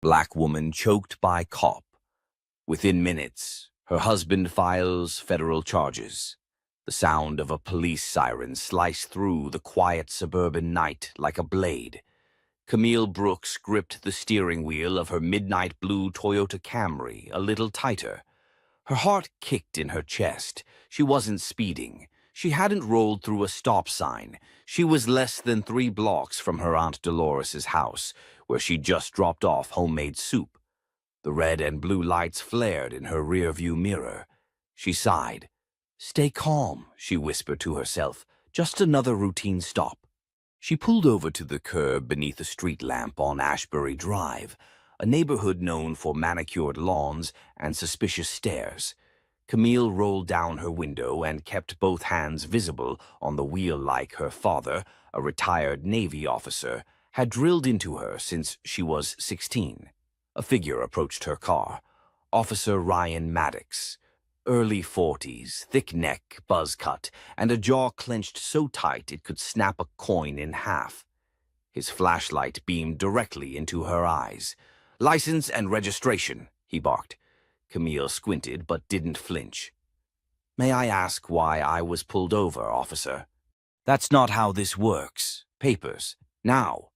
Black woman choked by cop. Within minutes, her husband files federal charges. The sound of a police siren sliced through the quiet suburban night like a blade. Camille Brooks gripped the steering wheel of her midnight blue Toyota Camry a little tighter. Her heart kicked in her chest. She wasn't speeding. She hadn't rolled through a stop sign. She was less than 3 blocks from her Aunt Dolores's house, where she'd just dropped off homemade soup. The red and blue lights flared in her rearview mirror. She sighed. "Stay calm," she whispered to herself. "Just another routine stop." She pulled over to the curb beneath a street lamp on Ashbury Drive, a neighborhood known for manicured lawns and suspicious stares. Camille rolled down her window and kept both hands visible on the wheel like her father, a retired Navy officer, had drilled into her since she was 16. A figure approached her car. Officer Ryan Maddox. Early 40s, thick neck, buzz cut, and a jaw clenched so tight it could snap a coin in half. His flashlight beamed directly into her eyes. "License and registration," he barked. Camille squinted but didn't flinch. "May I ask why I was pulled over, officer?" "That's not how this works. Papers. Now."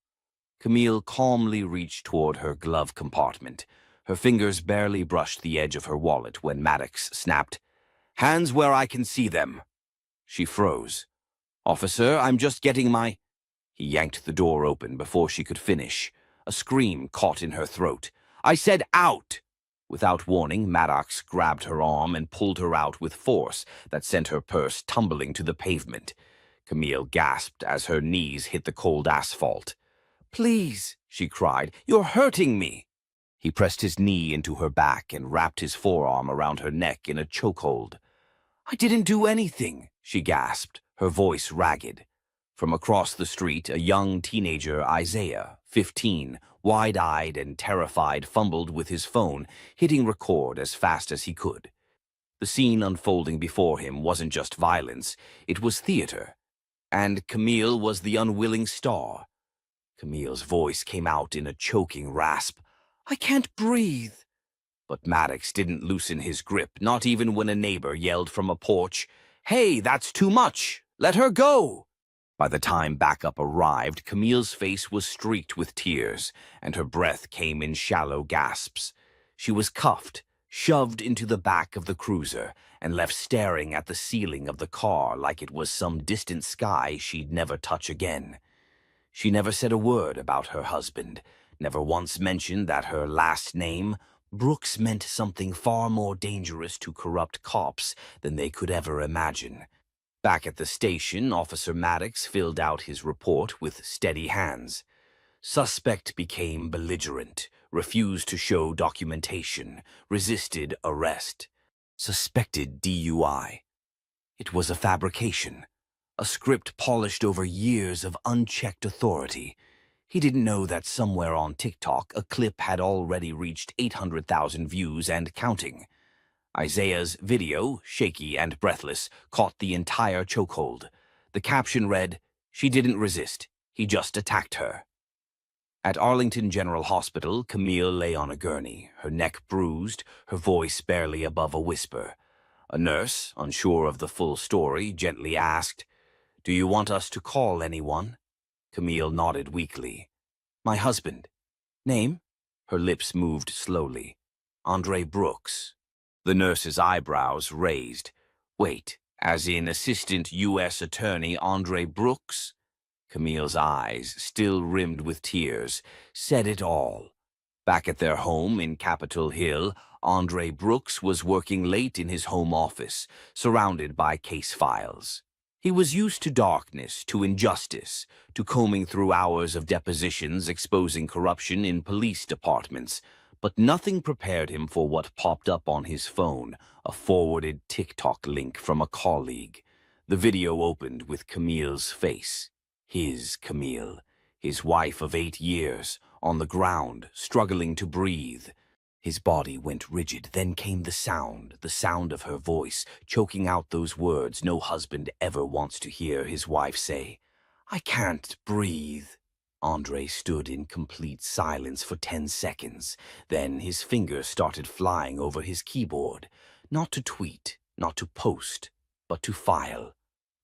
Camille calmly reached toward her glove compartment. Her fingers barely brushed the edge of her wallet when Maddox snapped, "Hands where I can see them." She froze. "Officer, I'm just getting my—" He yanked the door open before she could finish. A scream caught in her throat. "I said out!" Without warning, Maddox grabbed her arm and pulled her out with force that sent her purse tumbling to the pavement. Camille gasped as her knees hit the cold asphalt. "Please," she cried, "you're hurting me." He pressed his knee into her back and wrapped his forearm around her neck in a chokehold. "I didn't do anything," she gasped, her voice ragged. From across the street, a young teenager, Isaiah, 15, wide-eyed and terrified, fumbled with his phone, hitting record as fast as he could. The scene unfolding before him wasn't just violence, it was theater. And Camille was the unwilling star. Camille's voice came out in a choking rasp. "I can't breathe." But Maddox didn't loosen his grip, not even when a neighbor yelled from a porch, "Hey, that's too much! Let her go!" By the time backup arrived, Camille's face was streaked with tears, and her breath came in shallow gasps. She was cuffed, shoved into the back of the cruiser, and left staring at the ceiling of the car like it was some distant sky she'd never touch again. She never said a word about her husband, never once mentioned that her last name, Brooks, meant something far more dangerous to corrupt cops than they could ever imagine. Back at the station, Officer Maddox filled out his report with steady hands. Suspect became belligerent, refused to show documentation, resisted arrest. Suspected DUI. It was a fabrication. A script polished over years of unchecked authority. He didn't know that somewhere on TikTok, a clip had already reached 800,000 views and counting. Isaiah's video, shaky and breathless, caught the entire chokehold. The caption read, "She didn't resist. He just attacked her." At Arlington General Hospital, Camille lay on a gurney, her neck bruised, her voice barely above a whisper. A nurse, unsure of the full story, gently asked, "Do you want us to call anyone?" Camille nodded weakly. "My husband." "Name?" Her lips moved slowly. "Andre Brooks." The nurse's eyebrows raised. "Wait, as in Assistant U.S. Attorney Andre Brooks?" Camille's eyes, still rimmed with tears, said it all. Back at their home in Capitol Hill, Andre Brooks was working late in his home office, surrounded by case files. He was used to darkness, to injustice, to combing through hours of depositions exposing corruption in police departments, but nothing prepared him for what popped up on his phone, a forwarded TikTok link from a colleague. The video opened with Camille's face. His Camille, his wife of 8 years, on the ground, struggling to breathe. His body went rigid, then came the sound of her voice, choking out those words no husband ever wants to hear his wife say. "I can't breathe." Andre stood in complete silence for 10 seconds. Then his fingers started flying over his keyboard. Not to tweet, not to post, but to file.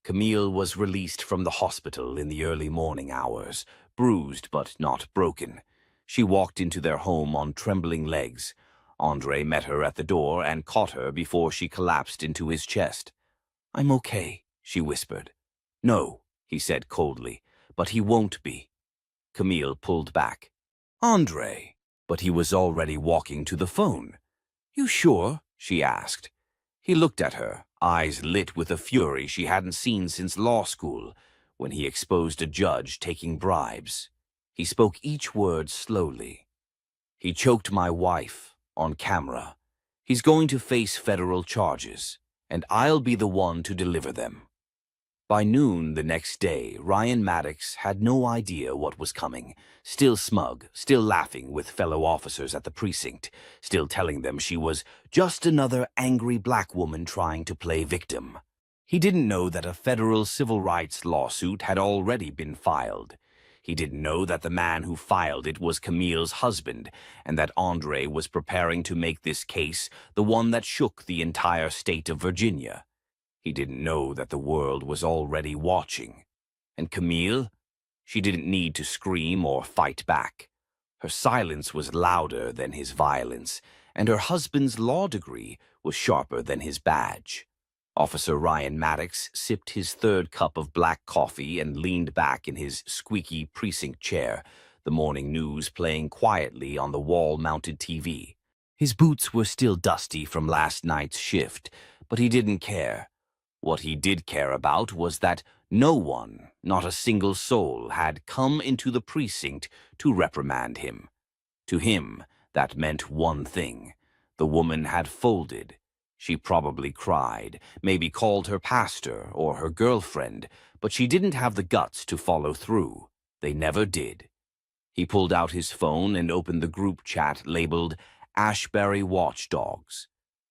Camille was released from the hospital in the early morning hours, bruised but not broken. She walked into their home on trembling legs. Andre met her at the door and caught her before she collapsed into his chest. "I'm okay," she whispered. "No," he said coldly, "but he won't be." Camille pulled back. "Andre!" But he was already walking to the phone. "You sure?" she asked. He looked at her, eyes lit with a fury she hadn't seen since law school, when he exposed a judge taking bribes. He spoke each word slowly. "He choked my wife, on camera. He's going to face federal charges, and I'll be the one to deliver them." By noon the next day, Ryan Maddox had no idea what was coming, still smug, still laughing with fellow officers at the precinct, still telling them she was just another angry black woman trying to play victim. He didn't know that a federal civil rights lawsuit had already been filed. He didn't know that the man who filed it was Camille's husband, and that Andre was preparing to make this case the one that shook the entire state of Virginia. He didn't know that the world was already watching. And Camille? She didn't need to scream or fight back. Her silence was louder than his violence, and her husband's law degree was sharper than his badge. Officer Ryan Maddox sipped his third cup of black coffee and leaned back in his squeaky precinct chair, the morning news playing quietly on the wall-mounted TV. His boots were still dusty from last night's shift, but he didn't care. What he did care about was that no one, not a single soul, had come into the precinct to reprimand him. To him, that meant one thing. The woman had folded. She probably cried, maybe called her pastor or her girlfriend, but she didn't have the guts to follow through. They never did. He pulled out his phone and opened the group chat labeled Ashbury Watchdogs.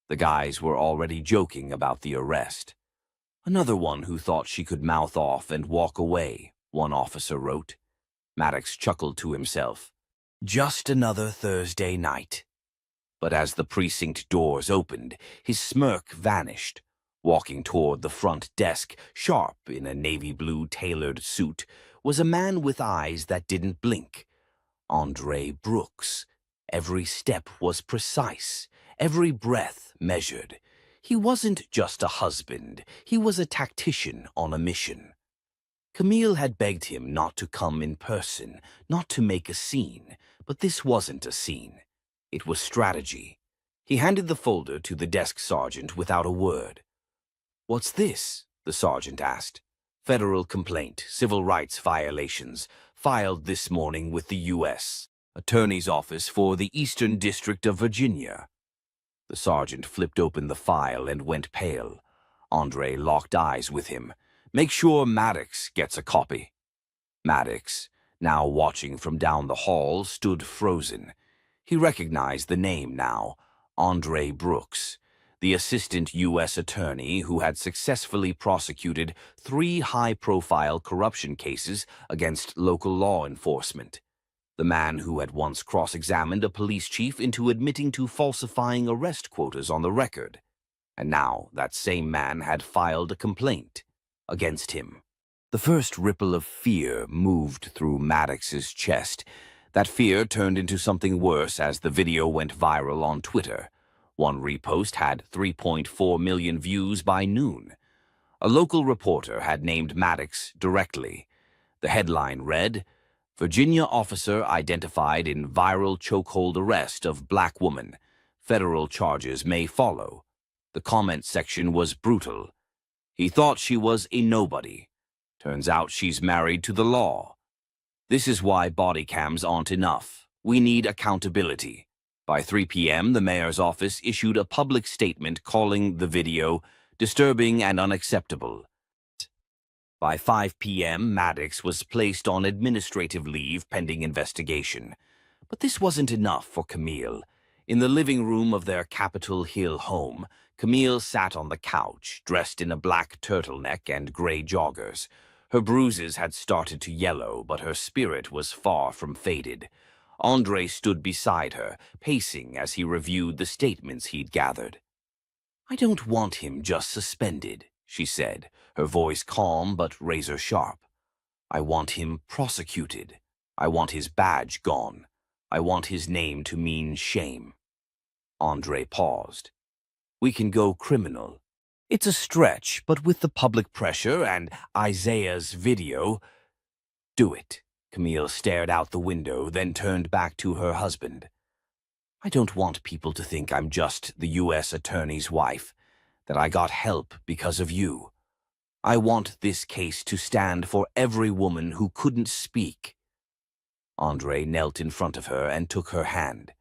The guys were already joking about the arrest. "Another one who thought she could mouth off and walk away," one officer wrote. Maddox chuckled to himself. Just another Thursday night. But as the precinct doors opened, his smirk vanished. Walking toward the front desk, sharp in a navy blue tailored suit, was a man with eyes that didn't blink. Andre Brooks. Every step was precise, every breath measured. He wasn't just a husband, he was a tactician on a mission. Camille had begged him not to come in person, not to make a scene, but this wasn't a scene. It was strategy. He handed the folder to the desk sergeant without a word. "What's this?" the sergeant asked. "Federal complaint, civil rights violations, filed this morning with the U.S. Attorney's Office for the Eastern District of Virginia." The sergeant flipped open the file and went pale. Andre locked eyes with him. "Make sure Maddox gets a copy." Maddox, now watching from down the hall, stood frozen. He recognized the name now, Andre Brooks, the assistant U.S. attorney who had successfully prosecuted 3 high-profile corruption cases against local law enforcement. The man who had once cross-examined a police chief into admitting to falsifying arrest quotas on the record. And now that same man had filed a complaint against him. The first ripple of fear moved through Maddox's chest. That fear turned into something worse as the video went viral on Twitter. One repost had 3.4 million views by noon. A local reporter had named Maddox directly. The headline read, "Virginia officer identified in viral chokehold arrest of black woman. Federal charges may follow." The comment section was brutal. "He thought she was a nobody. Turns out she's married to the law. This is why body cams aren't enough. We need accountability." By 3 p.m., the mayor's office issued a public statement calling the video disturbing and unacceptable. By 5 p.m., Maddox was placed on administrative leave pending investigation. But this wasn't enough for Camille. In the living room of their Capitol Hill home, Camille sat on the couch, dressed in a black turtleneck and gray joggers. Her bruises had started to yellow, but her spirit was far from faded. Andre stood beside her, pacing as he reviewed the statements he'd gathered. "I don't want him just suspended," she said, her voice calm but razor-sharp. "I want him prosecuted. I want his badge gone. I want his name to mean shame." Andre paused. "We can go criminal. It's a stretch, but with the public pressure and Isaiah's video—" "Do it." Camille stared out the window, then turned back to her husband. "I don't want people to think I'm just the U.S. attorney's wife, that I got help because of you. I want this case to stand for every woman who couldn't speak." Andre knelt in front of her and took her hand.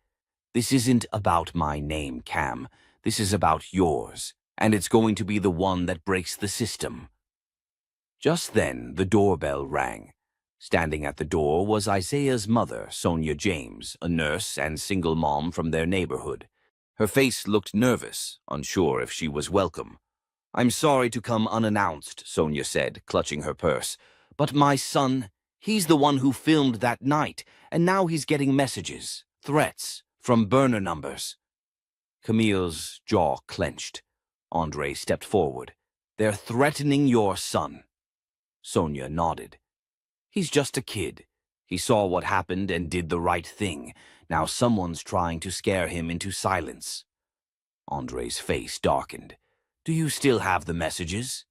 "This isn't about my name, Cam. This is about yours, and it's going to be the one that breaks the system." Just then, the doorbell rang. Standing at the door was Isaiah's mother, Sonia James, a nurse and single mom from their neighborhood. Her face looked nervous, unsure if she was welcome. "I'm sorry to come unannounced," Sonia said, clutching her purse. "But my son, he's the one who filmed that night, and now he's getting messages, threats, from burner numbers." Camille's jaw clenched. Andre stepped forward. "They're threatening your son." Sonia nodded. "He's just a kid. He saw what happened and did the right thing. Now someone's trying to scare him into silence." Andre's face darkened. "Do you still have the messages?"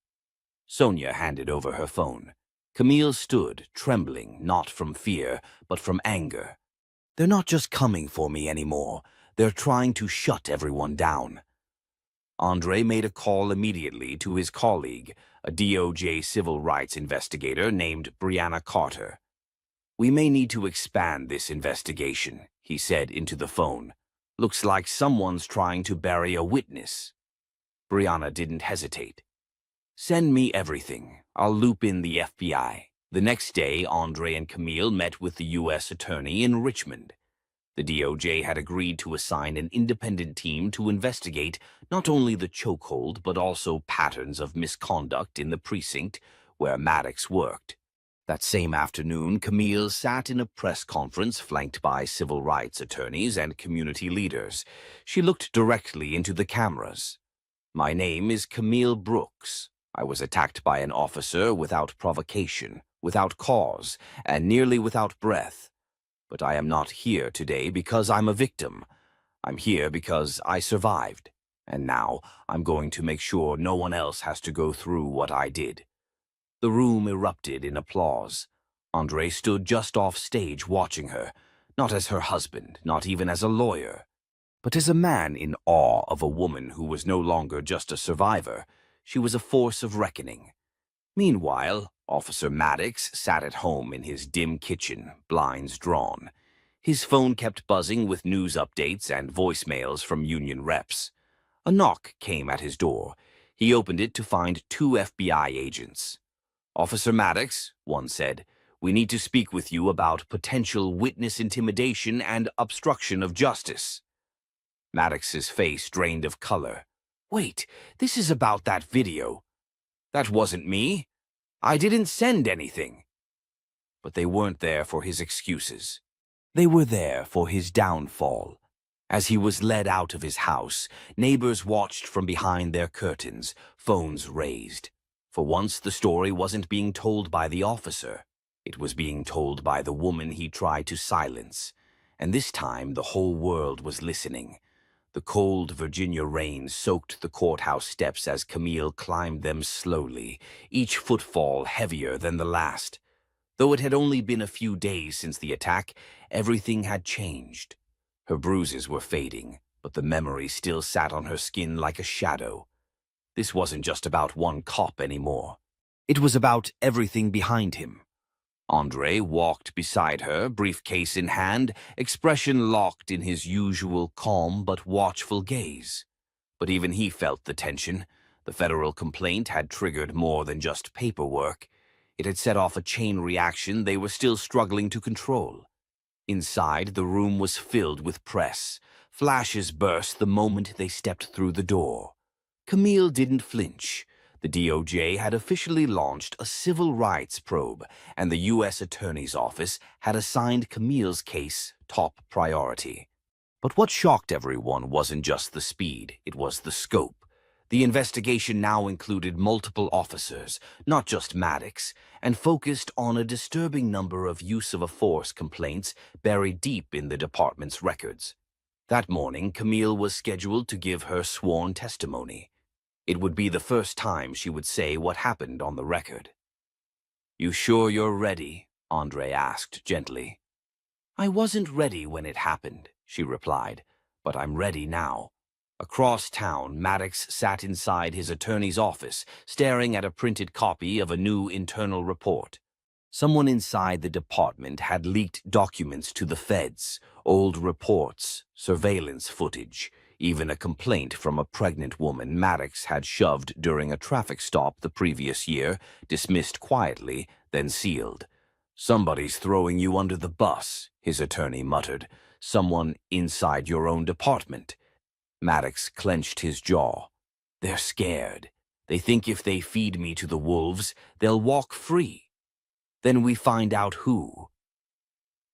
Sonia handed over her phone. Camille stood, trembling, not from fear, but from anger. "They're not just coming for me anymore. They're trying to shut everyone down." Andre made a call immediately to his colleague, a DOJ civil rights investigator named Brianna Carter. "We may need to expand this investigation," he said into the phone. "Looks like someone's trying to bury a witness." Brianna didn't hesitate. "Send me everything. I'll loop in the FBI." The next day, Andre and Camille met with the U.S. attorney in Richmond. The DOJ had agreed to assign an independent team to investigate not only the chokehold but also patterns of misconduct in the precinct where Maddox worked. That same afternoon, Camille sat in a press conference flanked by civil rights attorneys and community leaders. She looked directly into the cameras. "My name is Camille Brooks. I was attacked by an officer without provocation, without cause, and nearly without breath. But I am not here today because I'm a victim. I'm here because I survived. And now I'm going to make sure no one else has to go through what I did." The room erupted in applause. Andre stood just off stage watching her, not as her husband, not even as a lawyer, but as a man in awe of a woman who was no longer just a survivor. She was a force of reckoning. Meanwhile, Officer Maddox sat at home in his dim kitchen, blinds drawn. His phone kept buzzing with news updates and voicemails from union reps. A knock came at his door. He opened it to find 2 FBI agents. "Officer Maddox," one said, "we need to speak with you about potential witness intimidation and obstruction of justice." Maddox's face drained of color. "Wait, this is about that video." "That wasn't me. I didn't send anything." But they weren't there for his excuses. They were there for his downfall. As he was led out of his house, neighbors watched from behind their curtains, phones raised. For once, the story wasn't being told by the officer. It was being told by the woman he tried to silence. And this time, the whole world was listening. The cold Virginia rain soaked the courthouse steps as Camille climbed them slowly, each footfall heavier than the last. Though it had only been a few days since the attack, everything had changed. Her bruises were fading, but the memory still sat on her skin like a shadow. This wasn't just about one cop anymore. It was about everything behind him. Andre walked beside her, briefcase in hand, expression locked in his usual calm but watchful gaze. But even he felt the tension. The federal complaint had triggered more than just paperwork. It had set off a chain reaction they were still struggling to control. Inside, the room was filled with press. Flashes burst the moment they stepped through the door. Camille didn't flinch. The DOJ had officially launched a civil rights probe, and the U.S. Attorney's Office had assigned Camille's case top priority. But what shocked everyone wasn't just the speed, it was the scope. The investigation now included multiple officers, not just Maddox, and focused on a disturbing number of use-of-force complaints buried deep in the department's records. That morning, Camille was scheduled to give her sworn testimony. It would be the first time she would say what happened on the record. "You sure you're ready?" Andre asked gently. "I wasn't ready when it happened," she replied, "but I'm ready now." Across town, Maddox sat inside his attorney's office, staring at a printed copy of a new internal report. Someone inside the department had leaked documents to the feds, old reports, surveillance footage, even a complaint from a pregnant woman Maddox had shoved during a traffic stop the previous year, dismissed quietly, then sealed. "Somebody's throwing you under the bus," his attorney muttered. "Someone inside your own department." Maddox clenched his jaw. "They're scared. They think if they feed me to the wolves, they'll walk free. Then we find out who."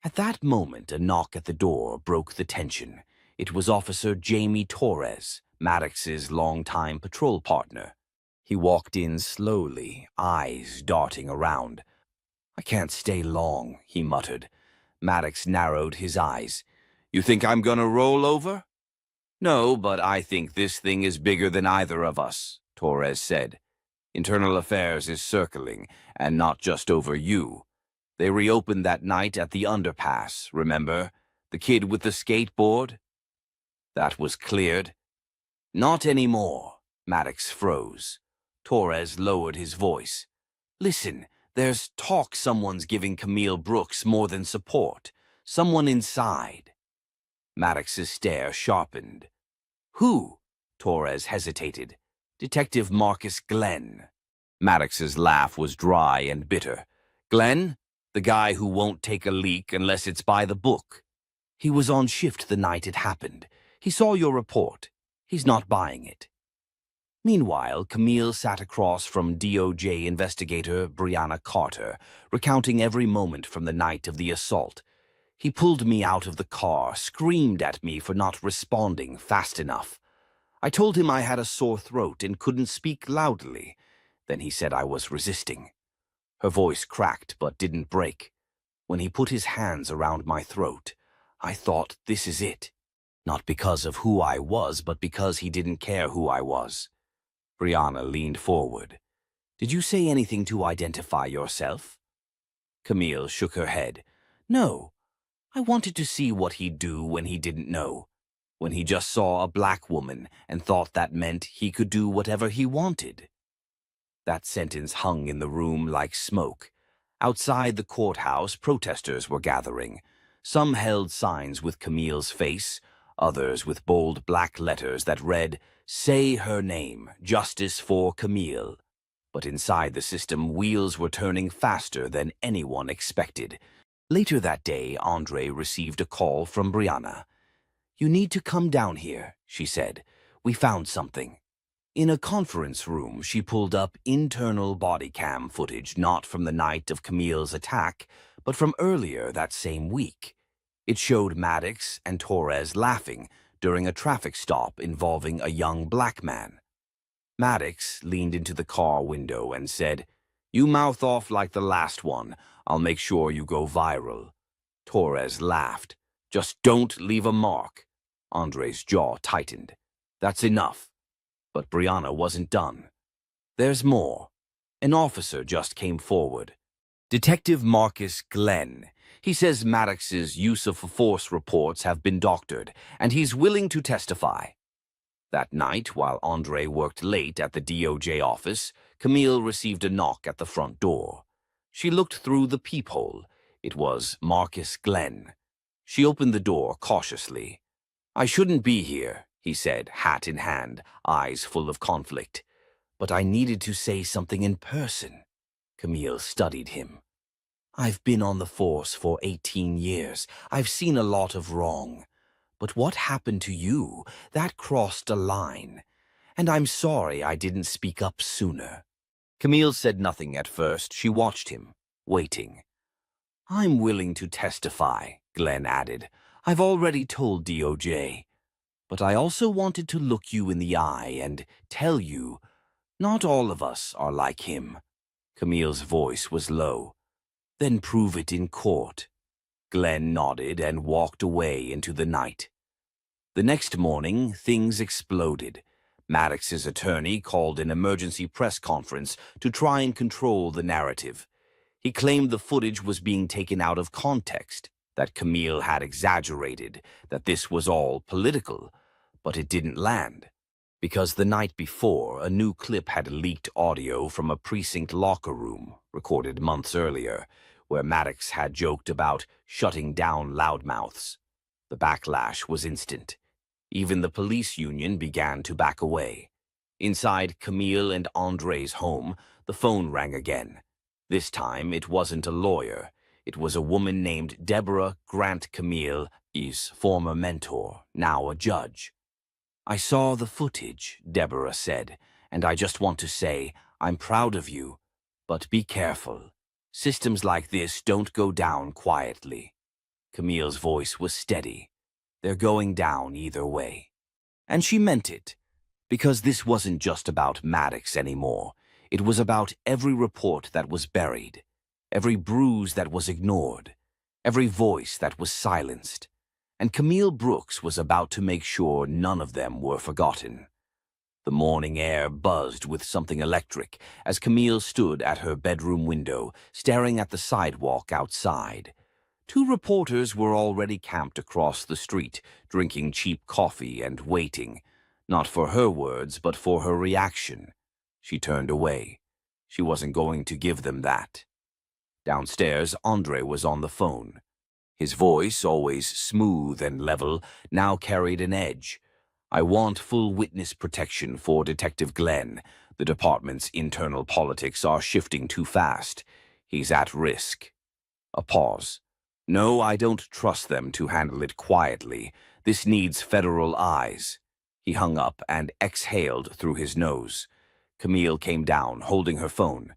At that moment, a knock at the door broke the tension. It was Officer Jamie Torres, Maddox's longtime patrol partner. He walked in slowly, eyes darting around. "I can't stay long," he muttered. Maddox narrowed his eyes. "You think I'm gonna roll over?" "No, but I think this thing is bigger than either of us," Torres said. "Internal Affairs is circling, and not just over you. They reopened that night at the underpass, remember? The kid with the skateboard? That was cleared." "Not anymore." Maddox froze. Torres lowered his voice. "Listen, there's talk someone's giving Camille Brooks more than support. Someone inside." Maddox's stare sharpened. "Who?" Torres hesitated. "Detective Marcus Glenn." Maddox's laugh was dry and bitter. "Glenn? The guy who won't take a leak unless it's by the book. He was on shift the night it happened. He saw your report. He's not buying it." Meanwhile, Camille sat across from DOJ investigator Brianna Carter, recounting every moment from the night of the assault. "He pulled me out of the car, screamed at me for not responding fast enough. I told him I had a sore throat and couldn't speak loudly. Then he said I was resisting." Her voice cracked but didn't break. "When he put his hands around my throat, I thought, this is it. Not because of who I was, but because he didn't care who I was." Brianna leaned forward. "Did you say anything to identify yourself?" Camille shook her head. "No. I wanted to see what he'd do when he didn't know. When he just saw a black woman and thought that meant he could do whatever he wanted." That sentence hung in the room like smoke. Outside the courthouse, protesters were gathering. Some held signs with Camille's face, others with bold black letters that read, "Say her name, Justice for Camille." But inside the system, wheels were turning faster than anyone expected. Later that day, Andre received a call from Brianna. "You need to come down here," she said. "We found something." In a conference room, she pulled up internal body cam footage not from the night of Camille's attack, but from earlier that same week. It showed Maddox and Torres laughing during a traffic stop involving a young black man. Maddox leaned into the car window and said, "You mouth off like the last one. I'll make sure you go viral." Torres laughed. "Just don't leave a mark." Andre's jaw tightened. "That's enough." But Brianna wasn't done. "There's more." An officer just came forward. "Detective Marcus Glenn. He says Maddox's use-of-force reports have been doctored, and he's willing to testify." That night, while Andre worked late at the DOJ office, Camille received a knock at the front door. She looked through the peephole. It was Marcus Glenn. She opened the door cautiously. "I shouldn't be here," he said, hat in hand, eyes full of conflict. "But I needed to say something in person." Camille studied him. "I've been on the force for 18 years. I've seen a lot of wrong. But what happened to you? That crossed a line. and I'm sorry I didn't speak up sooner." Camille said nothing at first. She watched him, waiting. "I'm willing to testify," Glenn added. "I've already told DOJ. But I also wanted to look you in the eye and tell you, not all of us are like him." Camille's voice was low. "Then prove it in court." Glenn nodded and walked away into the night. The next morning, things exploded. Maddox's attorney called an emergency press conference to try and control the narrative. He claimed the footage was being taken out of context, that Camille had exaggerated, that this was all political. But it didn't land, because the night before, a new clip had leaked audio from a precinct locker room, recorded months earlier, where Maddox had joked about shutting down loudmouths. The backlash was instant. Even the police union began to back away. Inside Camille and Andre's home, the phone rang again. This time, it wasn't a lawyer. It was a woman named Deborah Grant, Camille's former mentor, now a judge. "I saw the footage," Deborah said, "and I just want to say I'm proud of you. But be careful. Systems like this don't go down quietly." Camille's voice was steady. "They're going down either way." And she meant it, because this wasn't just about Maddox anymore. It was about every report that was buried, every bruise that was ignored, every voice that was silenced. And Camille Brooks was about to make sure none of them were forgotten. The morning air buzzed with something electric as Camille stood at her bedroom window, staring at the sidewalk outside. 2 reporters were already camped across the street, drinking cheap coffee and waiting, not for her words, but for her reaction. She turned away. She wasn't going to give them that. Downstairs, Andre was on the phone. His voice, always smooth and level, now carried an edge. "I want full witness protection for Detective Glenn. The department's internal politics are shifting too fast. He's at risk." A pause. "No, I don't trust them to handle it quietly. This needs federal eyes." He hung up and exhaled through his nose. Camille came down, holding her phone.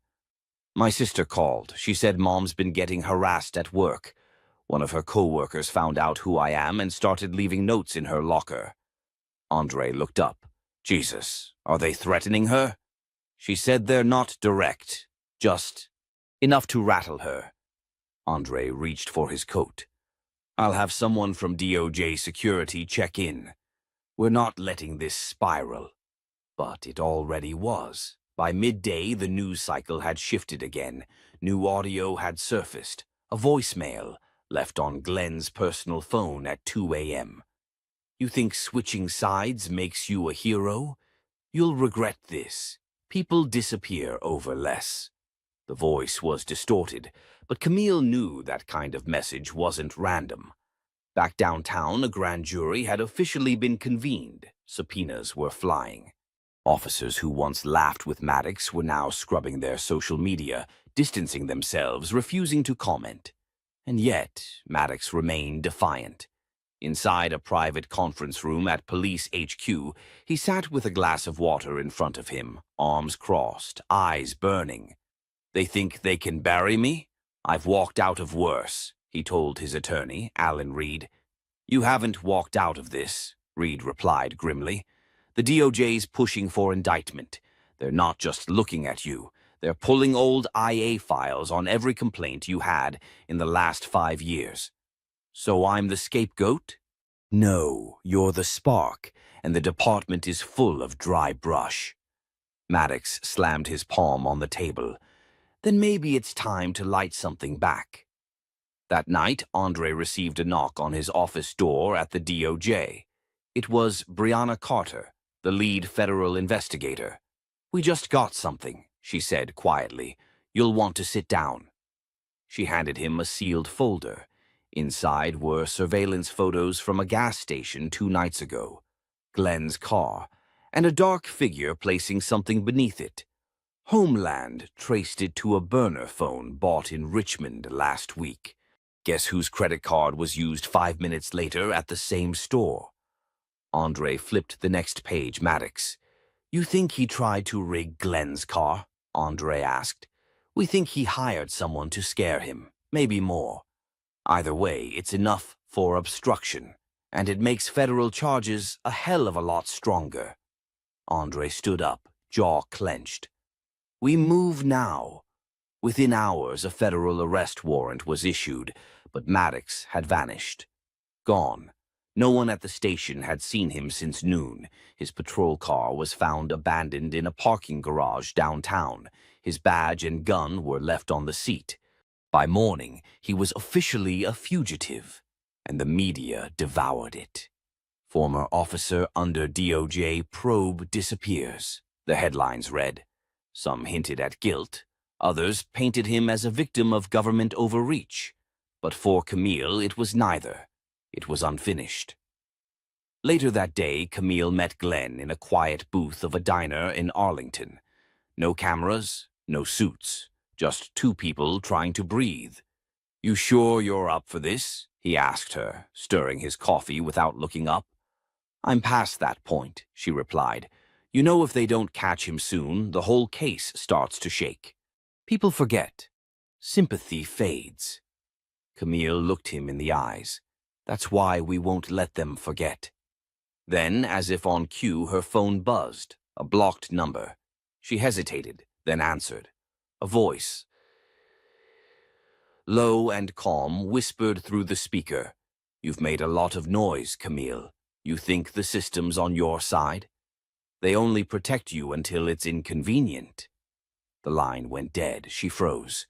"My sister called. She said Mom's been getting harassed at work. One of her co-workers found out who I am and started leaving notes in her locker." Andre looked up. "Jesus, are they threatening her?" "She said they're not direct, just enough to rattle her." Andre reached for his coat. "I'll have someone from DOJ security check in. We're not letting this spiral." But it already was. By midday, the news cycle had shifted again. New audio had surfaced. A voicemail, left on Glenn's personal phone at 2 a.m. "You think switching sides makes you a hero? You'll regret this. People disappear over less." The voice was distorted, but Camille knew that kind of message wasn't random. Back downtown, a grand jury had officially been convened. Subpoenas were flying. Officers who once laughed with Maddox were now scrubbing their social media, distancing themselves, refusing to comment. And yet, Maddox remained defiant. Inside a private conference room at Police HQ, he sat with a glass of water in front of him, arms crossed, eyes burning. "They think they can bury me? I've walked out of worse," he told his attorney, Alan Reed. "You haven't walked out of this," Reed replied grimly. "The DOJ's pushing for indictment. They're not just looking at you. They're pulling old IA files on every complaint you had in the last 5 years. So I'm the scapegoat? No, you're the spark, and the department is full of dry brush." Maddox slammed his palm on the table. "Then maybe it's time to light something back." That night, Andre received a knock on his office door at the DOJ. It was Brianna Carter, the lead federal investigator. "We just got something," she said quietly. "You'll want to sit down." She handed him a sealed folder. Inside were surveillance photos from a gas station 2 nights ago, Glenn's car, and a dark figure placing something beneath it. Homeland traced it to a burner phone bought in Richmond last week. Guess whose credit card was used 5 minutes later at the same store? Andre flipped the next page. Maddox. You think he tried to rig Glenn's car? Andre asked. We think he hired someone to scare him, maybe more. Either way, it's enough for obstruction, and it makes federal charges a hell of a lot stronger. Andre stood up, jaw clenched. We move now. Within hours, a federal arrest warrant was issued, but Maddox had vanished. Gone. No one at the station had seen him since noon. His patrol car was found abandoned in a parking garage downtown. His badge and gun were left on the seat. By morning, he was officially a fugitive, and the media devoured it. Former officer under DOJ probe disappears, the headlines read. Some hinted at guilt. Others painted him as a victim of government overreach. But for Camille, it was neither. It was unfinished. Later that day, Camille met Glenn in a quiet booth of a diner in Arlington. No cameras, no suits, just two people trying to breathe. You sure you're up for this? He asked her, stirring his coffee without looking up. I'm past that point, she replied. You know, if they don't catch him soon, the whole case starts to shake. People forget. Sympathy fades. Camille looked him in the eyes. That's why we won't let them forget. Then, as if on cue, her phone buzzed, a blocked number. She hesitated, then answered. A voice, low and calm, whispered through the speaker. You've made a lot of noise, Camille. You think the system's on your side? They only protect you until it's inconvenient. The line went dead. She froze.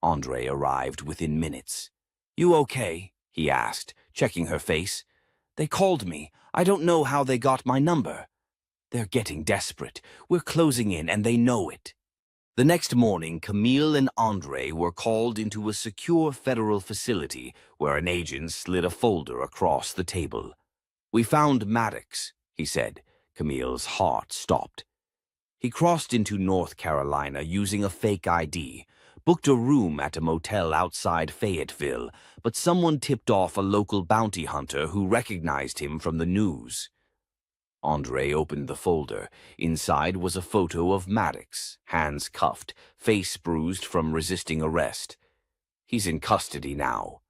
Andre arrived within minutes. You okay? He asked, checking her face. They called me. I don't know how they got my number. They're getting desperate. We're closing in, and they know it. The next morning, Camille and Andre were called into a secure federal facility where an agent slid a folder across the table. We found Maddox, he said. Camille's heart stopped. He crossed into North Carolina using a fake ID, booked a room at a motel outside Fayetteville, but someone tipped off a local bounty hunter who recognized him from the news. Andre opened the folder. Inside was a photo of Maddox, hands cuffed, face bruised from resisting arrest. He's in custody now.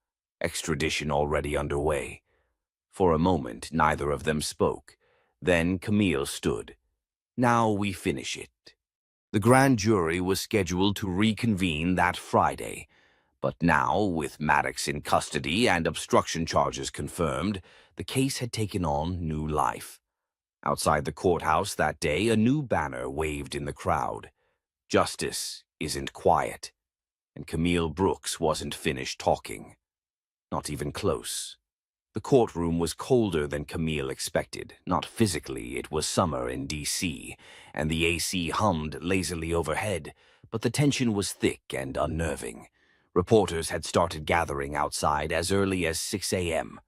Extradition already underway. For a moment, neither of them spoke. Then Camille stood. Now we finish it. The grand jury was scheduled to reconvene that Friday. But now, with Maddox in custody and obstruction charges confirmed, the case had taken on new life. Outside the courthouse that day, a new banner waved in the crowd. Justice isn't quiet. And Camille Brooks wasn't finished talking. Not even close. The courtroom was colder than Camille expected. Not physically, it was summer in D.C., and the AC hummed lazily overhead, but the tension was thick and unnerving. Reporters had started gathering outside as early as 6 a.m.,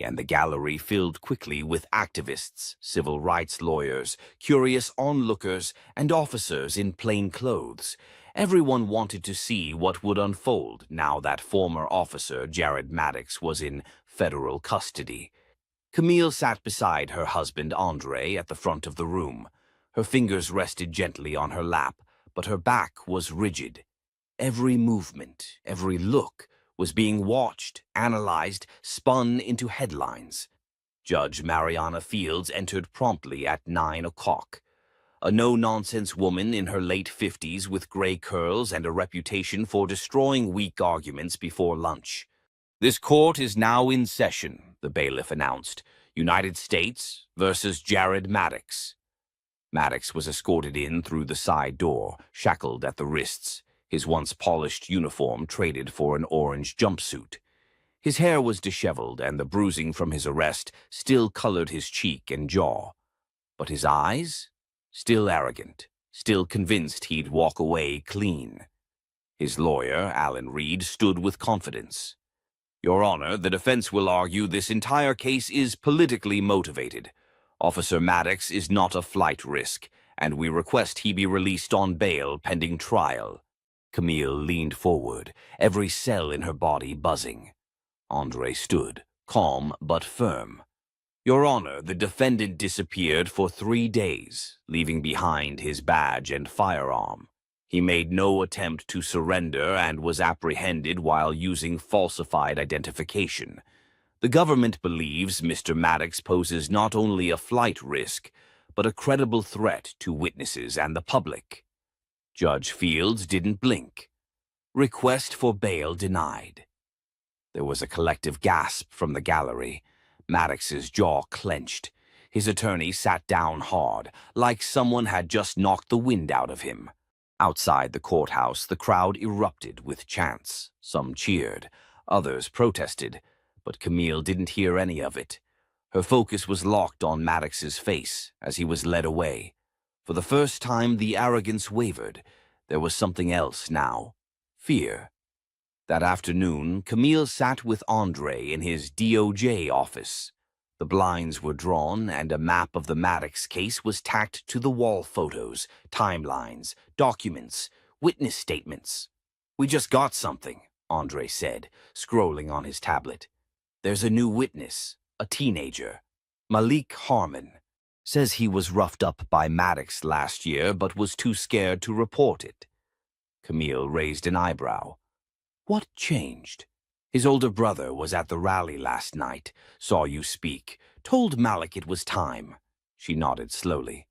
and the gallery filled quickly with activists, civil rights lawyers, curious onlookers, and officers in plain clothes. Everyone wanted to see what would unfold now that former officer Jared Maddox was in federal custody. Camille sat beside her husband Andre at the front of the room. Her fingers rested gently on her lap, but her back was rigid. Every movement, every look, was being watched, analyzed, spun into headlines. Judge Mariana Fields entered promptly at 9 o'clock. A no-nonsense woman in her late 50s with gray curls and a reputation for destroying weak arguments before lunch. This court is now in session, the bailiff announced. United States versus Jared Maddox. Maddox was escorted in through the side door, shackled at the wrists. His once polished uniform traded for an orange jumpsuit. His hair was disheveled, and the bruising from his arrest still colored his cheek and jaw. But his eyes? Still arrogant, still convinced he'd walk away clean. His lawyer, Alan Reed, stood with confidence. Your Honor, the defense will argue this entire case is politically motivated. Officer Maddox is not a flight risk, and we request he be released on bail pending trial. Camille leaned forward, every cell in her body buzzing. Andre stood, calm but firm. Your Honor, the defendant disappeared for 3 days, leaving behind his badge and firearm. He made no attempt to surrender and was apprehended while using falsified identification. The government believes Mr. Maddox poses not only a flight risk, but a credible threat to witnesses and the public. Judge Fields didn't blink. Request for bail denied. There was a collective gasp from the gallery. Maddox's jaw clenched. His attorney sat down hard, like someone had just knocked the wind out of him. Outside the courthouse, the crowd erupted with chants. Some cheered, others protested, but Camille didn't hear any of it. Her focus was locked on Maddox's face as he was led away. For the first time, the arrogance wavered. There was something else now. Fear. That afternoon, Camille sat with Andre in his DOJ office. The blinds were drawn, and a map of the Maddox case was tacked to the wall photos, timelines, documents, witness statements. "We just got something," Andre said, scrolling on his tablet. "There's a new witness, a teenager. Malik Harmon. Says he was roughed up by Maddox last year but was too scared to report it." Camille raised an eyebrow. What changed? "His older brother was at the rally last night, saw you speak, told Malik it was time." She nodded slowly.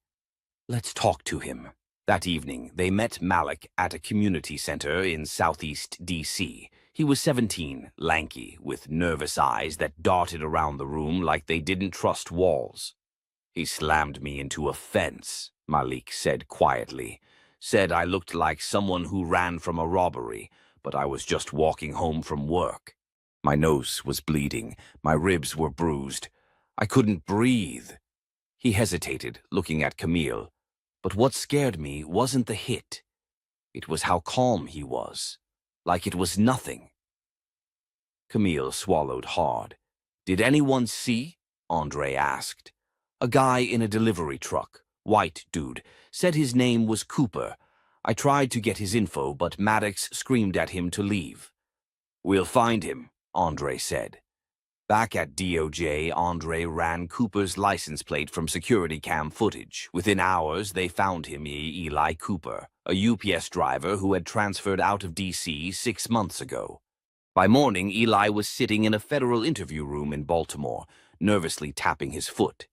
"Let's talk to him." That evening, they met Malik at a community center in Southeast D.C. He was 17, lanky, with nervous eyes that darted around the room like they didn't trust walls. "He slammed me into a fence," Malik said quietly. "Said I looked like someone who ran from a robbery, but I was just walking home from work. My nose was bleeding, my ribs were bruised. I couldn't breathe." He hesitated, looking at Camille. But what scared me wasn't the hit. It was how calm he was, like it was nothing. Camille swallowed hard. "Did anyone see?" Andre asked. "A guy in a delivery truck, white dude, said his name was Cooper. I tried to get his info, but Maddox screamed at him to leave." "We'll find him," Andre said. Back at DOJ, Andre ran Cooper's license plate from security cam footage. Within hours, they found him, Eli Cooper, a UPS driver who had transferred out of D.C. 6 months ago. By morning, Eli was sitting in a federal interview room in Baltimore, nervously tapping his foot.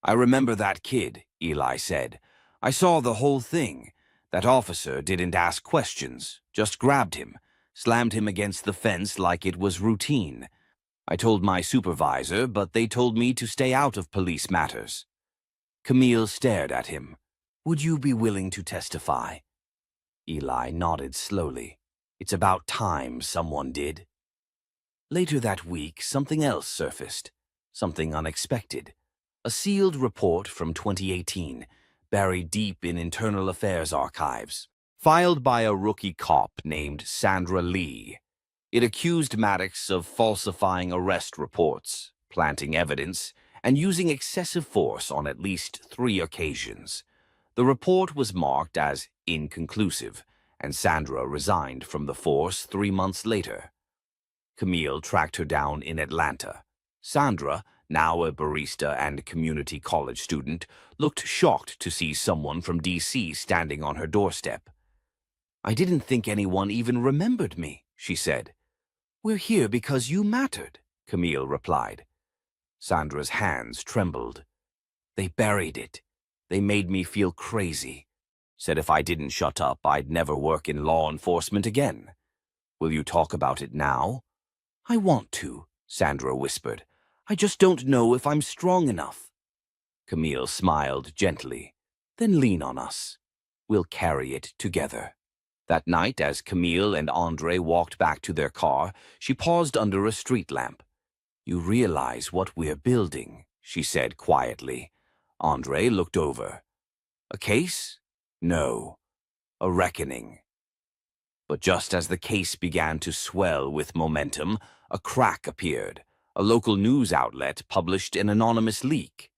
"I remember that kid," Eli said. "I saw the whole thing. That officer didn't ask questions, just grabbed him, slammed him against the fence like it was routine. I told my supervisor, but they told me to stay out of police matters." Camille stared at him. "Would you be willing to testify?" Eli nodded slowly. "It's about time someone did." Later that week, something else surfaced. Something unexpected. A sealed report from 2018, buried deep in internal affairs archives, filed by a rookie cop named Sandra Lee. It accused Maddox of falsifying arrest reports, planting evidence, and using excessive force on at least 3 occasions. The report was marked as inconclusive, and Sandra resigned from the force 3 months later. Camille tracked her down in Atlanta. Sandra, now a barista and community college student, looked shocked to see someone from D.C. standing on her doorstep. "I didn't think anyone even remembered me," she said. "We're here because you mattered," Camille replied. Sandra's hands trembled. "They buried it. They made me feel crazy. Said if I didn't shut up, I'd never work in law enforcement again. Will you talk about it now?" "I want to," Sandra whispered. "I just don't know if I'm strong enough." Camille smiled gently. "Then lean on us. We'll carry it together." That night, as Camille and Andre walked back to their car, she paused under a street lamp. "You realize what we're building," she said quietly. Andre looked over. "A case? No. A reckoning." But just as the case began to swell with momentum, a crack appeared. A local news outlet published an anonymous leak.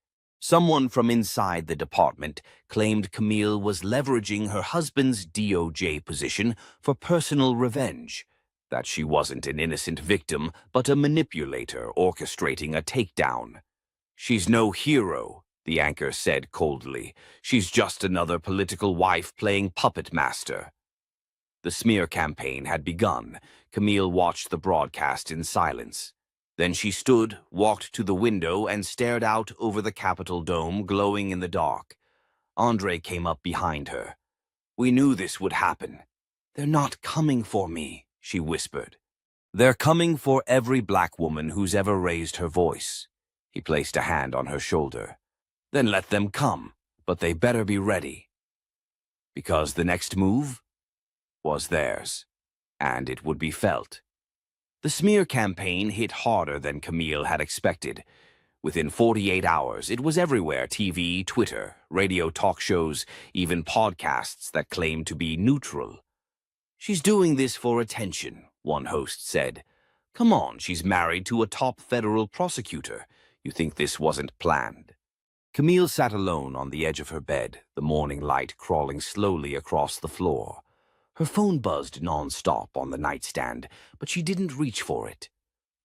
Someone from inside the department claimed Camille was leveraging her husband's DOJ position for personal revenge, that she wasn't an innocent victim, but a manipulator orchestrating a takedown. "She's no hero," the anchor said coldly. "She's just another political wife playing puppet master." The smear campaign had begun. Camille watched the broadcast in silence. Then she stood, walked to the window, and stared out over the Capitol dome glowing in the dark. Andre came up behind her. "We knew this would happen." "They're not coming for me," she whispered. "They're coming for every black woman who's ever raised her voice." He placed a hand on her shoulder. "Then let them come, but they better be ready." Because the next move was theirs, and it would be felt. The smear campaign hit harder than Camille had expected. Within 48 hours, it was everywhere: TV, Twitter, radio talk shows, even podcasts that claimed to be neutral. "She's doing this for attention," one host said. "Come on, she's married to a top federal prosecutor. You think this wasn't planned?" Camille sat alone on the edge of her bed, the morning light crawling slowly across the floor. Her phone buzzed non-stop on the nightstand, but she didn't reach for it.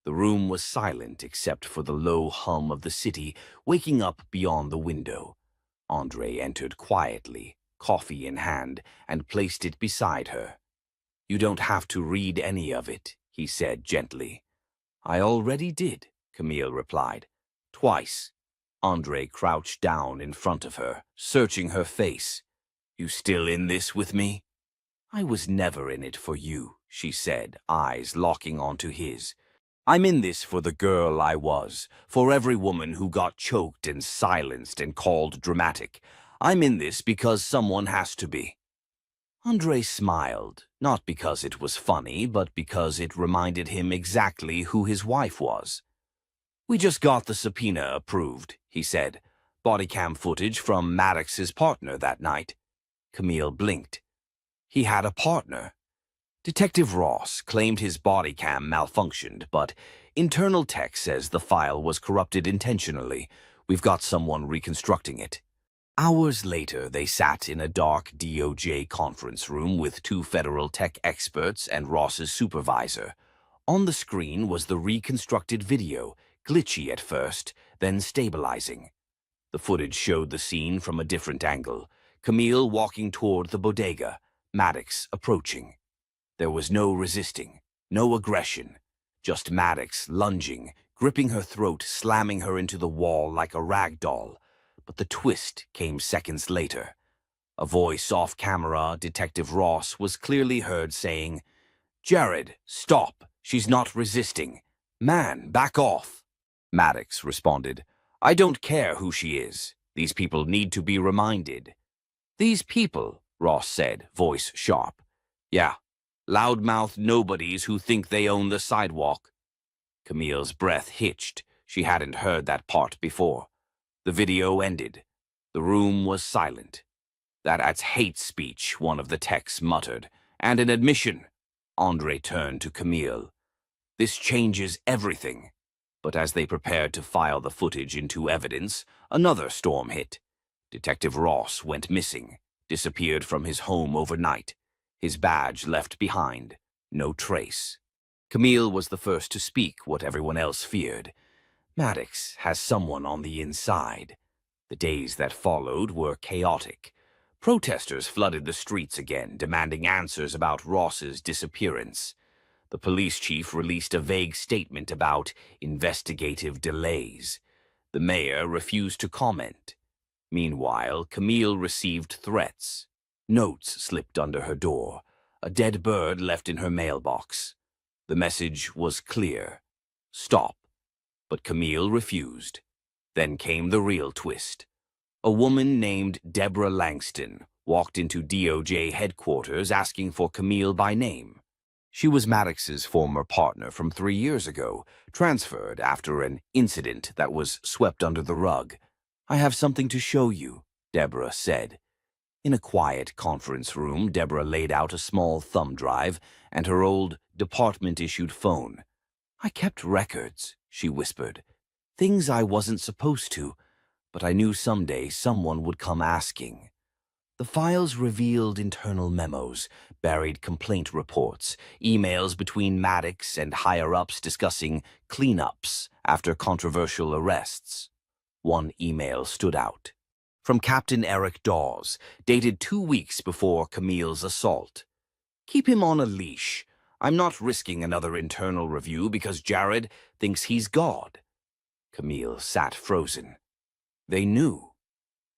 The room was silent except for the low hum of the city waking up beyond the window. Andre entered quietly, coffee in hand, and placed it beside her. "You don't have to read any of it," he said gently. "I already did," Camille replied. "Twice." Andre crouched down in front of her, searching her face. "You still in this with me?" "I was never in it for you," she said, eyes locking onto his. "I'm in this for the girl I was, for every woman who got choked and silenced and called dramatic. I'm in this because someone has to be." Andre smiled, not because it was funny, but because it reminded him exactly who his wife was. "We just got the subpoena approved," he said. "Body cam footage from Maddox's partner that night." Camille blinked. He had a partner. Detective Ross claimed his body cam malfunctioned, but internal tech says the file was corrupted intentionally. We've got someone reconstructing it. Hours later, they sat in a dark DOJ conference room with two federal tech experts and Ross's supervisor. On the screen was the reconstructed video, glitchy at first, then stabilizing. The footage showed the scene from a different angle. Camille walking toward the bodega, Maddox approaching. There was no resisting, no aggression, just Maddox lunging, gripping her throat, slamming her into the wall like a rag doll. But the twist came seconds later. A voice off camera, Detective Ross, was clearly heard saying, "Jared, stop. She's not resisting. Man, back off." Maddox responded, "I don't care who she is. These people need to be reminded." "These people," Ross said, voice sharp. "Yeah, loudmouth nobodies who think they own the sidewalk." Camille's breath hitched. She hadn't heard that part before. The video ended. The room was silent. "That's hate speech," one of the techs muttered. "And an admission." Andre turned to Camille. "This changes everything." But as they prepared to file the footage into evidence, another storm hit. Detective Ross went missing, disappeared from his home overnight. His badge left behind. No trace. Camille was the first to speak what everyone else feared. Maddox has someone on the inside. The days that followed were chaotic. Protesters flooded the streets again, demanding answers about Ross's disappearance. The police chief released a vague statement about investigative delays. The mayor refused to comment. Meanwhile, Camille received threats. Notes slipped under her door. A dead bird left in her mailbox. The message was clear. Stop. But Camille refused. Then came the real twist. A woman named Deborah Langston walked into DOJ headquarters asking for Camille by name. She was Maddox's former partner from 3 years ago, transferred after an incident that was swept under the rug. "I have something to show you," Deborah said. In a quiet conference room, Deborah laid out a small thumb drive and her old department-issued phone. "I kept records," she whispered. "Things I wasn't supposed to, but I knew someday someone would come asking." The files revealed internal memos, buried complaint reports, emails between Maddox and higher-ups discussing cleanups after controversial arrests. One email stood out. From Captain Eric Dawes, dated 2 weeks before Camille's assault. Keep him on a leash. I'm not risking another internal review because Jared thinks he's God. Camille sat frozen. They knew.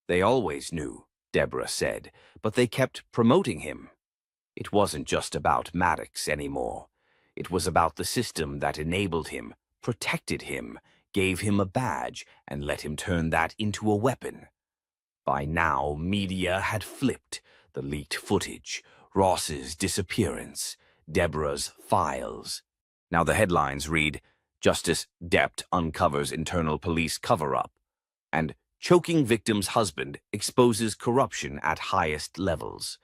They always knew, Deborah said, but they kept promoting him. It wasn't just about Maddox anymore. It was about the system that enabled him, protected him, gave him a badge, and let him turn that into a weapon. By now, media had flipped. The leaked footage, Ross's disappearance, Deborah's files. Now the headlines read, Justice Dept uncovers internal police cover-up, and choking victim's husband exposes corruption at highest levels.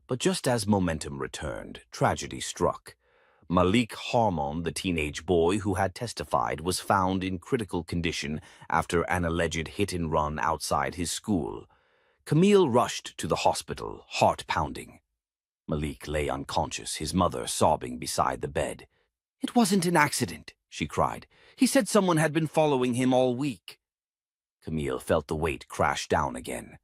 But just as momentum returned, tragedy struck. Malik Harmon, the teenage boy who had testified, was found in critical condition after an alleged hit-and-run outside his school. Camille rushed to the hospital, heart pounding. Malik lay unconscious, his mother sobbing beside the bed. "It wasn't an accident," she cried. "He said someone had been following him all week." Camille felt the weight crash down again.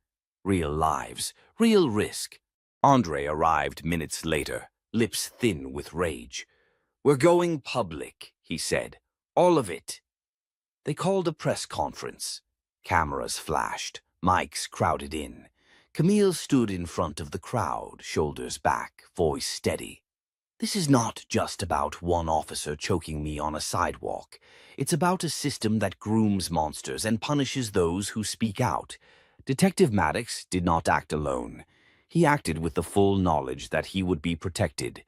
Real lives, real risk. Andre arrived minutes later, lips thin with rage. "We're going public," he said. "All of it." They called a press conference. Cameras flashed. Mics crowded in. Camille stood in front of the crowd, shoulders back, voice steady. "This is not just about one officer choking me on a sidewalk. It's about a system that grooms monsters and punishes those who speak out. Detective Maddox did not act alone. He acted with the full knowledge that he would be protected."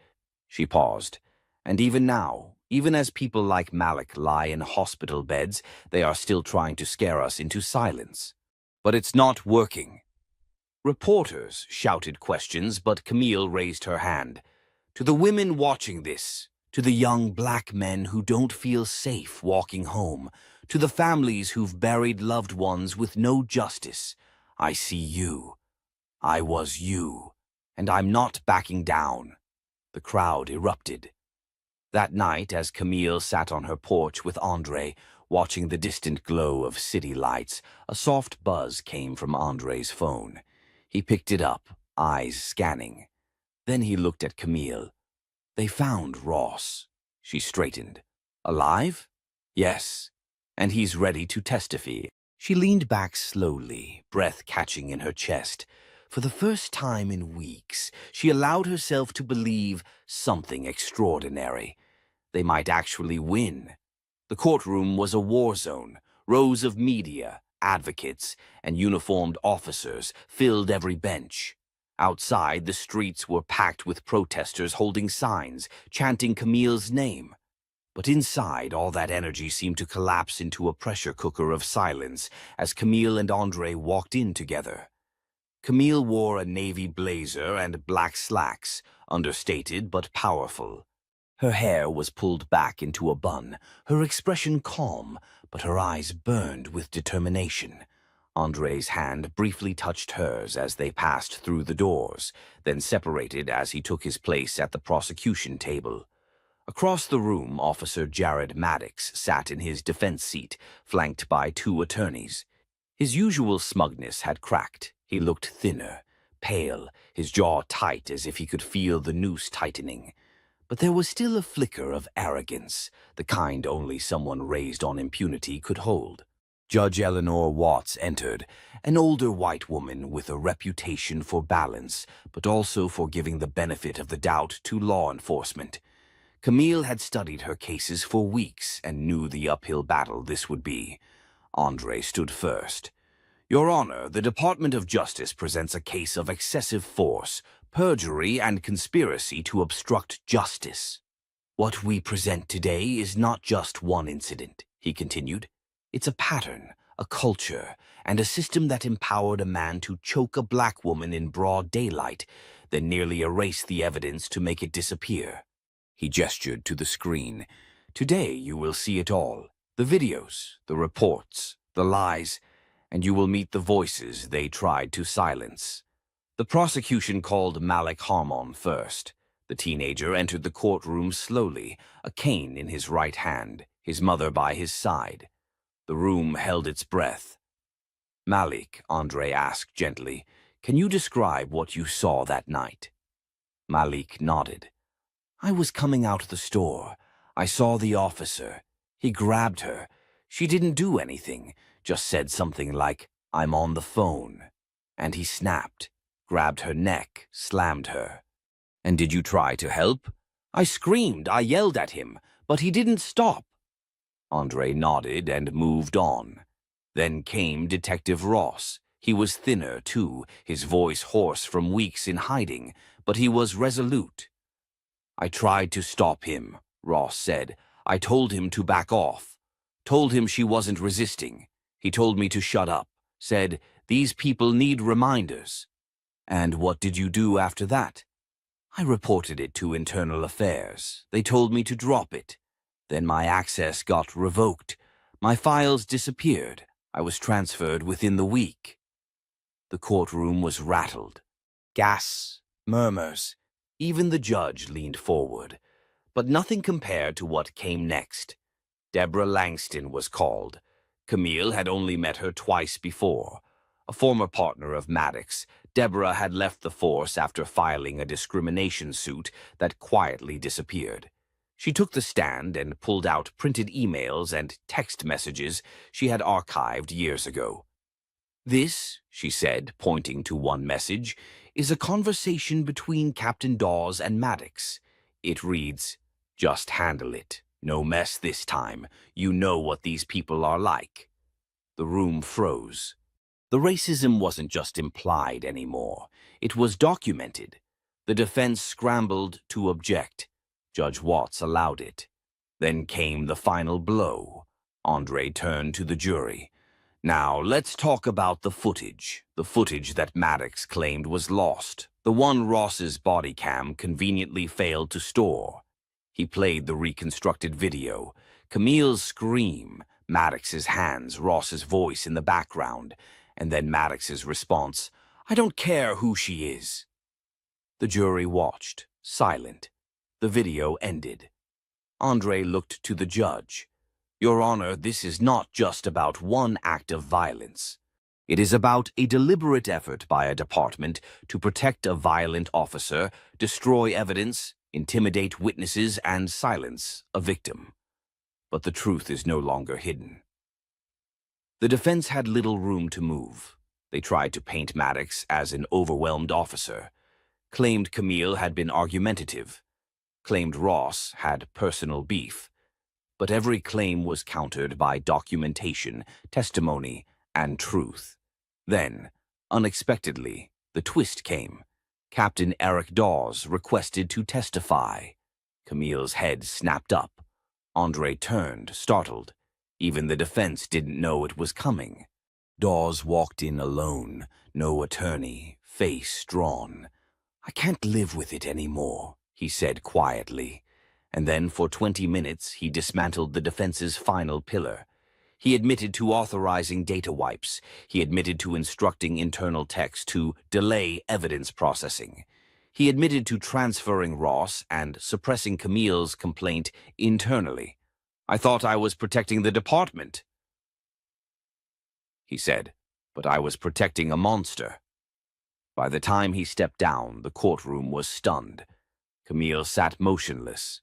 She paused. "And even now, even as people like Malik lie in hospital beds, they are still trying to scare us into silence. But it's not working." Reporters shouted questions, but Camille raised her hand. "To the women watching this, to the young black men who don't feel safe walking home, to the families who've buried loved ones with no justice, I see you. I was you, and I'm not backing down." The crowd erupted. That night, as Camille sat on her porch with Andre, watching the distant glow of city lights, a soft buzz came from Andre's phone. He picked it up, eyes scanning. Then he looked at Camille. "They found Ross." She straightened. "Alive?" "Yes, and he's ready to testify." She leaned back slowly, breath catching in her chest. For the first time in weeks, she allowed herself to believe something extraordinary. They might actually win. The courtroom was a war zone. Rows of media, advocates, and uniformed officers filled every bench. Outside, the streets were packed with protesters holding signs, chanting Camille's name. But inside, all that energy seemed to collapse into a pressure cooker of silence as Camille and Andre walked in together. Camille wore a navy blazer and black slacks, understated but powerful. Her hair was pulled back into a bun, her expression calm, but her eyes burned with determination. Andre's hand briefly touched hers as they passed through the doors, then separated as he took his place at the prosecution table. Across the room, Officer Jared Maddox sat in his defense seat, flanked by 2 attorneys. His usual smugness had cracked. He looked thinner, pale, his jaw tight as if he could feel the noose tightening. But there was still a flicker of arrogance, the kind only someone raised on impunity could hold. Judge Eleanor Watts entered, an older white woman with a reputation for balance, but also for giving the benefit of the doubt to law enforcement. Camille had studied her cases for weeks and knew the uphill battle this would be. Andre stood first. "Your Honor, the Department of Justice presents a case of excessive force, perjury, and conspiracy to obstruct justice." "What we present today is not just one incident," he continued. "It's a pattern, a culture, and a system that empowered a man to choke a black woman in broad daylight, then nearly erase the evidence to make it disappear." He gestured to the screen. "Today you will see it all. The videos, the reports, the lies, and you will meet the voices they tried to silence." The prosecution called Malik Harmon first. The teenager entered the courtroom slowly, a cane in his right hand, his mother by his side. The room held its breath. Malik, Andre asked gently, can you describe what you saw that night? Malik nodded. I was coming out of the store. I saw the officer. He grabbed her. She didn't do anything, just said something like, I'm on the phone. And he snapped, grabbed her neck, slammed her. And did you try to help? I screamed, I yelled at him, but he didn't stop. Andre nodded and moved on. Then came Detective Ross. He was thinner, too, his voice hoarse from weeks in hiding, but he was resolute. I tried to stop him, Ross said. I told him to back off. Told him she wasn't resisting. He told me to shut up. Said, these people need reminders. And what did you do after that? I reported it to Internal Affairs. They told me to drop it. Then my access got revoked. My files disappeared. I was transferred within the week. The courtroom was rattled. Gas, murmurs. Even the judge leaned forward. But nothing compared to what came next. Deborah Langston was called. Camille had only met her twice before. A former partner of Maddox, Deborah had left the force after filing a discrimination suit that quietly disappeared. She took the stand and pulled out printed emails and text messages she had archived years ago. This, she said, pointing to one message, is a conversation between Captain Dawes and Maddox. It reads, just handle it. No mess this time. You know what these people are like. The room froze. The racism wasn't just implied anymore. It was documented. The defense scrambled to object. Judge Watts allowed it. Then came the final blow. Andre turned to the jury. Now, let's talk about the footage that Maddox claimed was lost, the one Ross's body cam conveniently failed to store. He played the reconstructed video, Camille's scream, Maddox's hands, Ross's voice in the background, and then Maddox's response, I don't care who she is. The jury watched, silent. The video ended. Andre looked to the judge. Your Honor, this is not just about one act of violence. It is about a deliberate effort by a department to protect a violent officer, destroy evidence, intimidate witnesses, and silence a victim. But the truth is no longer hidden. The defense had little room to move. They tried to paint Maddox as an overwhelmed officer, claimed Camille had been argumentative, claimed Ross had personal beef. But every claim was countered by documentation, testimony, and truth. Then, unexpectedly, the twist came. Captain Eric Dawes requested to testify. Camille's head snapped up. Andre turned, startled. Even the defense didn't know it was coming. Dawes walked in alone, no attorney, face drawn. I can't live with it anymore, he said quietly. And then for 20 minutes he dismantled the defense's final pillar. He admitted to authorizing data wipes. He admitted to instructing internal techs to delay evidence processing. He admitted to transferring Ross and suppressing Camille's complaint internally. I thought I was protecting the department, he said, but I was protecting a monster. By the time he stepped down, the courtroom was stunned. Camille sat motionless.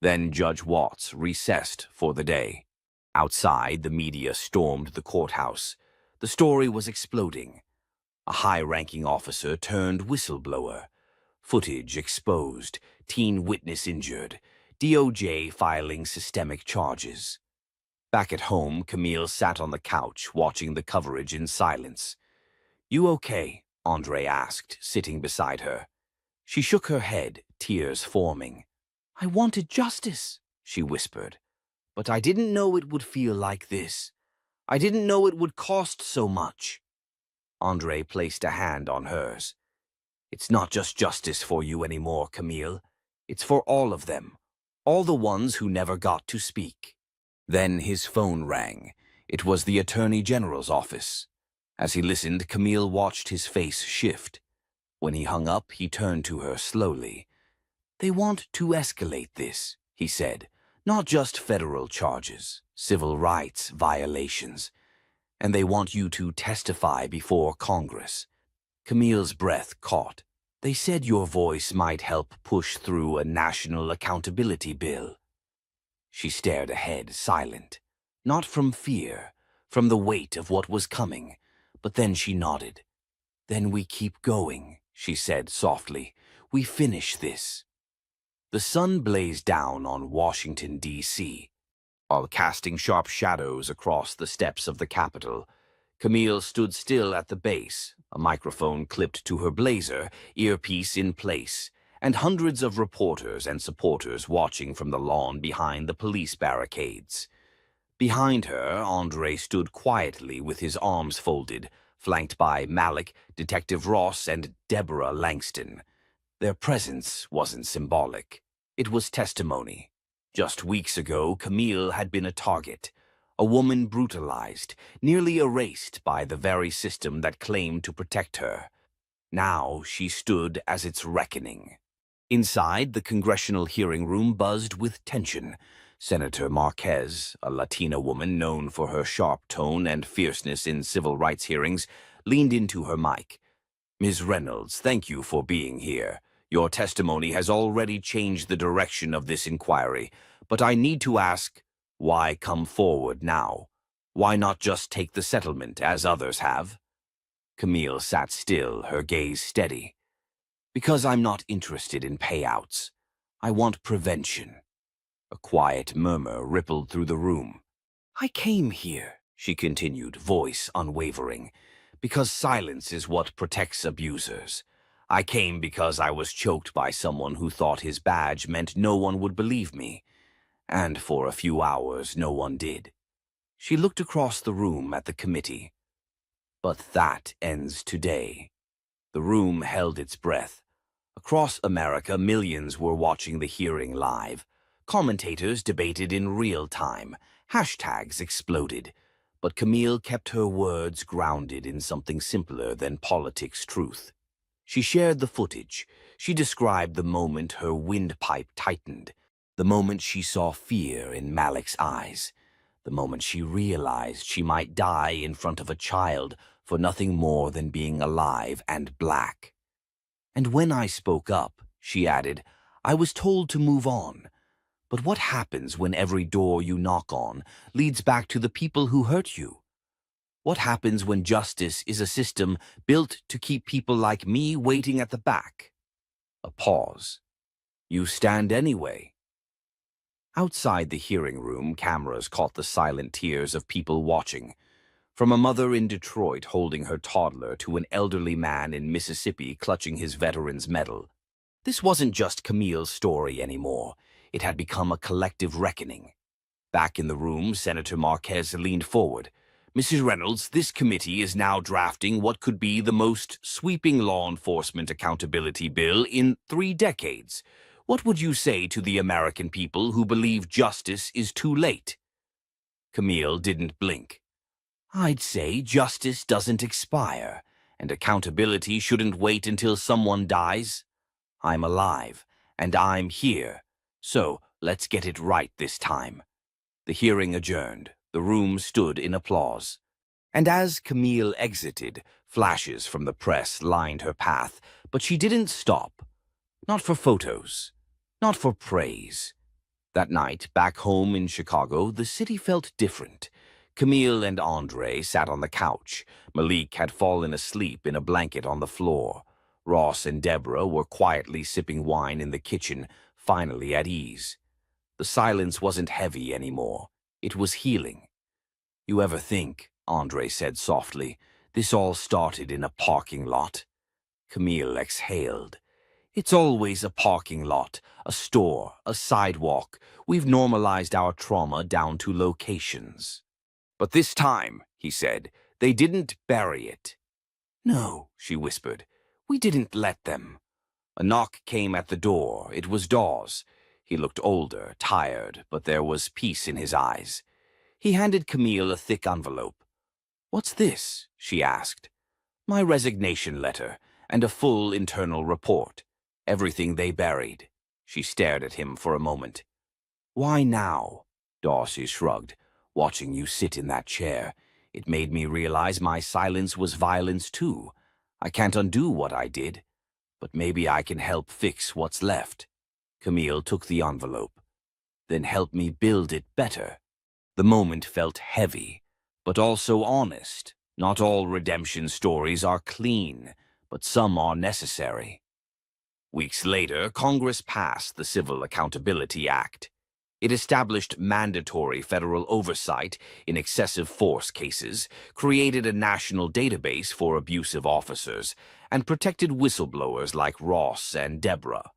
Then Judge Watts recessed for the day. Outside, the media stormed the courthouse. The story was exploding. A high-ranking officer turned whistleblower. Footage exposed, teen witness injured, DOJ filing systemic charges. Back at home, Camille sat on the couch, watching the coverage in silence. You okay? Andre asked, sitting beside her. She shook her head, tears forming. I wanted justice, she whispered. But I didn't know it would feel like this. I didn't know it would cost so much. Andre placed a hand on hers. It's not just justice for you anymore, Camille. It's for all of them. All the ones who never got to speak. Then his phone rang. It was the Attorney General's office. As he listened, Camille watched his face shift. When he hung up, he turned to her slowly. They want to escalate this, he said. Not just federal charges, civil rights violations. And they want you to testify before Congress. Camille's breath caught. They said your voice might help push through a national accountability bill. She stared ahead, silent. Not from fear, from the weight of what was coming. But then she nodded. Then we keep going, she said softly. We finish this. The sun blazed down on Washington, D.C., while casting sharp shadows across the steps of the Capitol. Camille stood still at the base, a microphone clipped to her blazer, earpiece in place, and hundreds of reporters and supporters watching from the lawn behind the police barricades. Behind her, Andre stood quietly with his arms folded, flanked by Malik, Detective Ross, and Deborah Langston. Their presence wasn't symbolic. It was testimony. Just weeks ago, Camille had been a target, a woman brutalized, nearly erased by the very system that claimed to protect her. Now she stood as its reckoning. Inside, the congressional hearing room buzzed with tension. Senator Marquez, a Latina woman known for her sharp tone and fierceness in civil rights hearings, leaned into her mic. Ms. Reynolds, thank you for being here. Your testimony has already changed the direction of this inquiry, but I need to ask, why come forward now? Why not just take the settlement as others have? Camille sat still, her gaze steady. Because I'm not interested in payouts. I want prevention. A quiet murmur rippled through the room. I came here, she continued, voice unwavering, because silence is what protects abusers. I came because I was choked by someone who thought his badge meant no one would believe me. And for a few hours, no one did. She looked across the room at the committee. But that ends today. The room held its breath. Across America, millions were watching the hearing live. Commentators debated in real time. Hashtags exploded. But Camille kept her words grounded in something simpler than politics truth. She shared the footage. She described the moment her windpipe tightened, the moment she saw fear in Malik's eyes, the moment she realized she might die in front of a child for nothing more than being alive and black. And when I spoke up, she added, I was told to move on. But what happens when every door you knock on leads back to the people who hurt you? What happens when justice is a system built to keep people like me waiting at the back? A pause. You stand anyway. Outside the hearing room, cameras caught the silent tears of people watching. From a mother in Detroit holding her toddler to an elderly man in Mississippi clutching his veteran's medal. This wasn't just Camille's story anymore. It had become a collective reckoning. Back in the room, Senator Marquez leaned forward. Mrs. Reynolds, this committee is now drafting what could be the most sweeping law enforcement accountability bill in 3 decades. What would you say to the American people who believe justice is too late? Camille didn't blink. I'd say justice doesn't expire, and accountability shouldn't wait until someone dies. I'm alive, and I'm here, so let's get it right this time. The hearing adjourned. The room stood in applause. And as Camille exited, flashes from the press lined her path, but she didn't stop. Not for photos, not for praise. That night, back home in Chicago, the city felt different. Camille and Andre sat on the couch. Malik had fallen asleep in a blanket on the floor. Ross and Deborah were quietly sipping wine in the kitchen, finally at ease. The silence wasn't heavy anymore. It was healing. You ever think, Andre said softly, this all started in a parking lot? Camille exhaled. It's always a parking lot, a store, a sidewalk. We've normalized our trauma down to locations. But this time, he said, they didn't bury it. No, she whispered. We didn't let them. A knock came at the door. It was Dawes. He looked older, tired, but there was peace in his eyes. He handed Camille a thick envelope. What's this? She asked. My resignation letter and a full internal report. Everything they buried. She stared at him for a moment. Why now? Darcy shrugged. Watching you sit in that chair. It made me realize my silence was violence too. I can't undo what I did, but maybe I can help fix what's left. Camille took the envelope, then helped me build it better. The moment felt heavy, but also honest. Not all redemption stories are clean, but some are necessary. Weeks later, Congress passed the Civil Accountability Act. It established mandatory federal oversight in excessive force cases, created a national database for abusive officers, and protected whistleblowers like Ross and Deborah.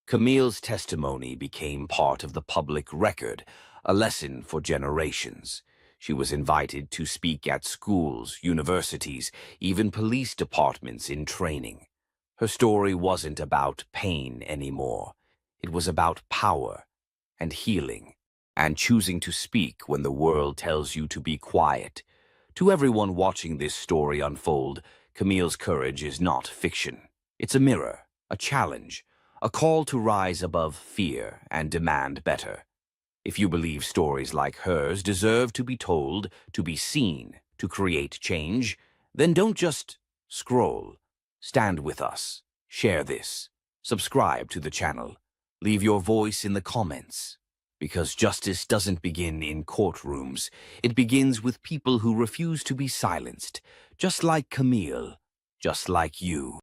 Camille's testimony became part of the public record, a lesson for generations. She was invited to speak at schools, universities, even police departments in training. Her story wasn't about pain anymore. It was about power and healing, and choosing to speak when the world tells you to be quiet. To everyone watching this story unfold, Camille's courage is not fiction. It's a mirror, a challenge, a call to rise above fear and demand better. If you believe stories like hers deserve to be told, to be seen, to create change, then don't just scroll. Stand with us. Share this. Subscribe to the channel. Leave your voice in the comments. Because justice doesn't begin in courtrooms. It begins with people who refuse to be silenced. Just like Camille. Just like you.